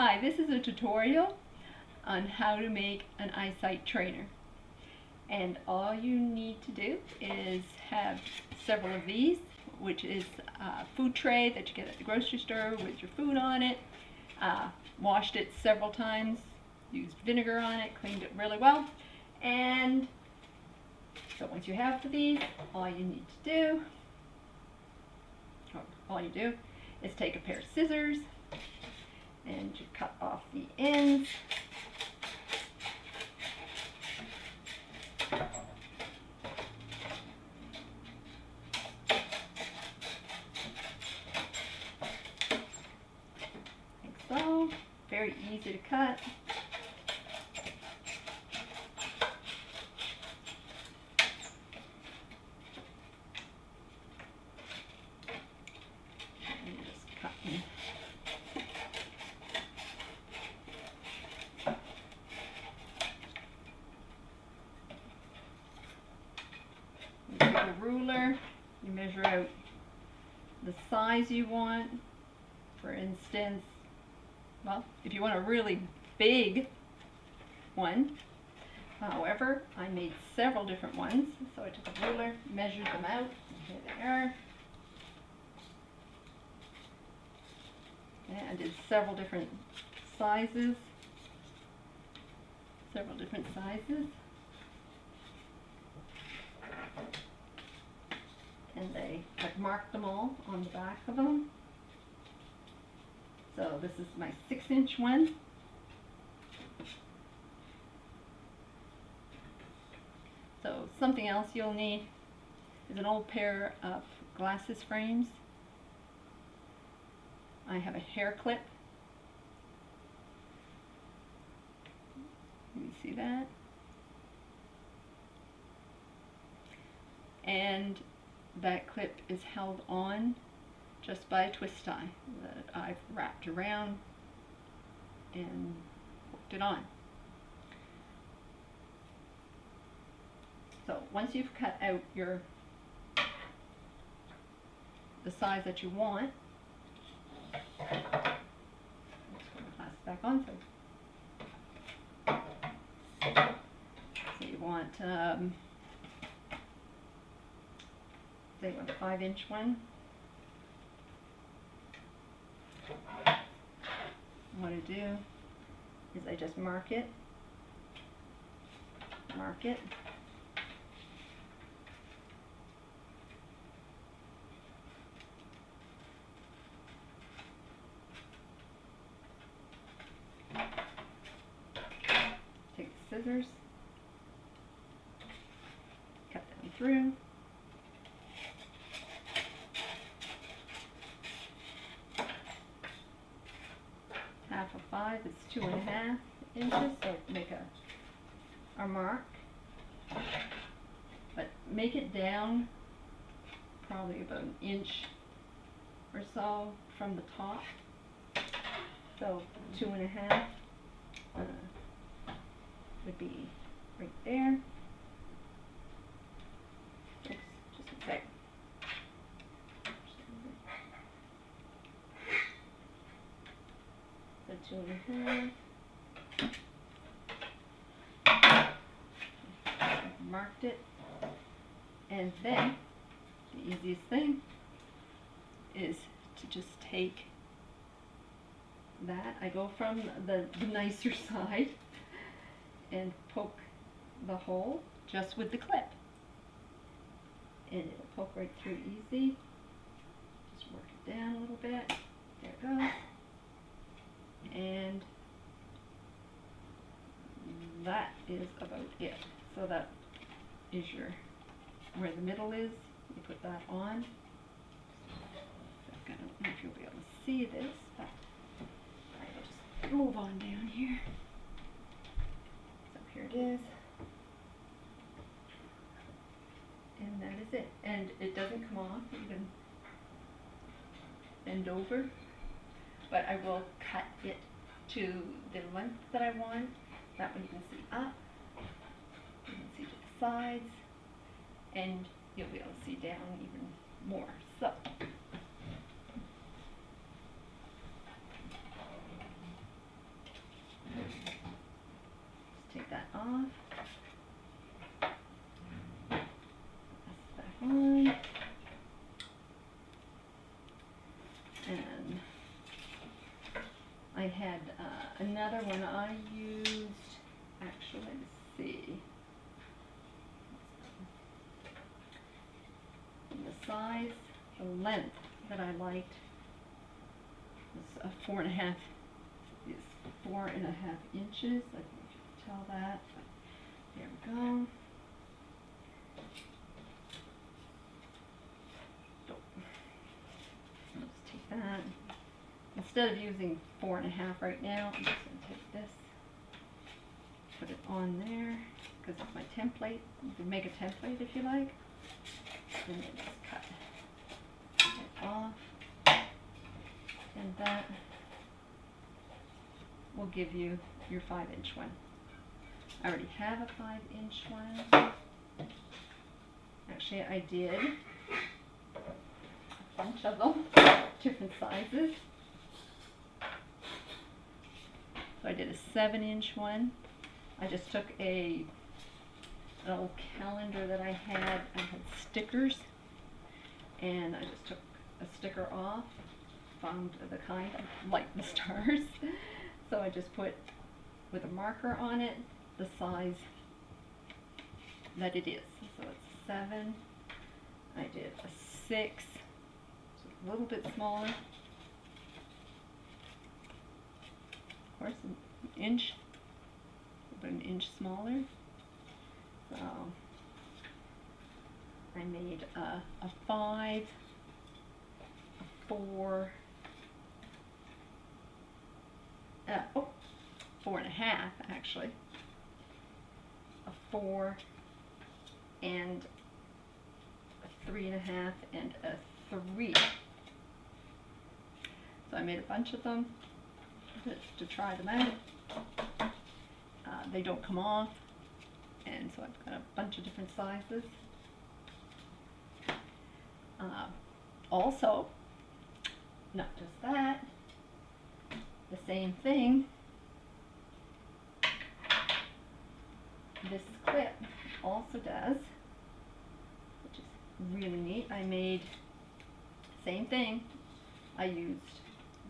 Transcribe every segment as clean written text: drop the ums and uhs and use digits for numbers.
Hi, this is a tutorial on how to make an eyesight trainer. And all you need to do is have several of these, which is a food tray that you get at the grocery store with your food on it. Washed it several times, used vinegar on it, cleaned it really well. And so once you have these, all you need to do, or all you do, is take a pair of scissors and you cut off the ends. Like so. Very easy to cut. And just cut in. You take a ruler, you measure out the size you want. For instance, well, if you want a really big one, however, I made several different ones. So I took a ruler, measured them out, here they are. And I did several different sizes. And I've marked them all on the back of them. So this is my 6-inch one. So something else you'll need is an old pair of glasses frames. I have a hair clip. You see that? And that clip is held on just by a twist tie that I've wrapped around and hooked it on. So once you've cut out the size that you want, let's put the glass back on. So you want say a 5-inch one. What I do is I just mark it, take the scissors, cut them through. Half of 5 is 2.5 inches, so make a mark, but make it down probably about 1 inch or so from the top. So 2.5 would be right there. Oops, just a sec. So 2.5. Marked it, and then the easiest thing is to just take that. I go from the nicer side and poke the hole just with the clip, and it'll poke right through easy. Just work it down a little bit. There it goes. And that is about it. So that is where the middle is. You put that on. I don't know if you'll be able to see this, but I'll just move on down here. So here it is. And that is it. And it doesn't come off. You can bend over. But I will cut it to the length that I want. That one you can see up. You can see to the sides. And you'll be able to see down even more. So off. This back on. And I had another one I used, actually, let's see. The size, the length that I liked was 4.5 inches. I think you can tell that. There we go. Let's take that. Instead of using 4.5 right now, I'm just going to take this, put it on there, because it's my template. You can make a template if you like. And then just cut it off. And that will give you your 5-inch one. I already have a 5-inch one. Actually, I did a bunch of them, different sizes. So I did a 7-inch one. I just took an old calendar that I had stickers, and I just took a sticker off, found the kind I like the stars. So I just put with a marker on it the size that it is. So it's 7. I did a 6, so a little bit smaller. Of course, an inch, about an inch smaller. So I made a 5, a 4, 4.5 actually, a 4, and a 3.5, and a 3. So I made a bunch of them to try them out. They don't come off, and so I've got a bunch of different sizes. Also, not just that, the same thing, this clip also does, which is really neat. I made the same thing. I used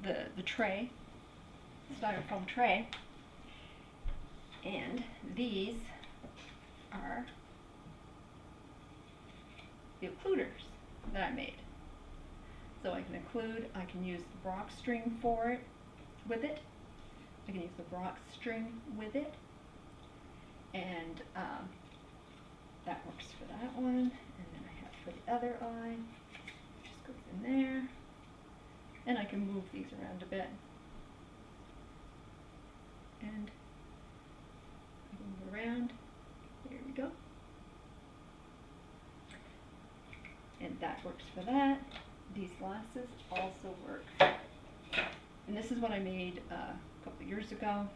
the tray, styrofoam tray, and these are the occluders that I made. So I can use the Brock string for it, with it. I can use the Brock string with it, and that works for that one. And then I have for the other eye, just goes in there, and I can move these around a bit. And I can move around. There we go. And that works for that. These glasses also work. And this is what I made a couple of years ago.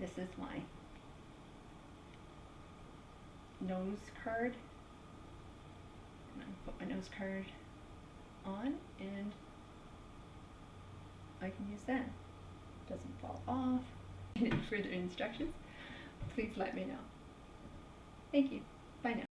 This is my nose card. And I put my nose card on, and I can use that. It doesn't fall off. Any further instructions, please let me know. Thank you. Bye now.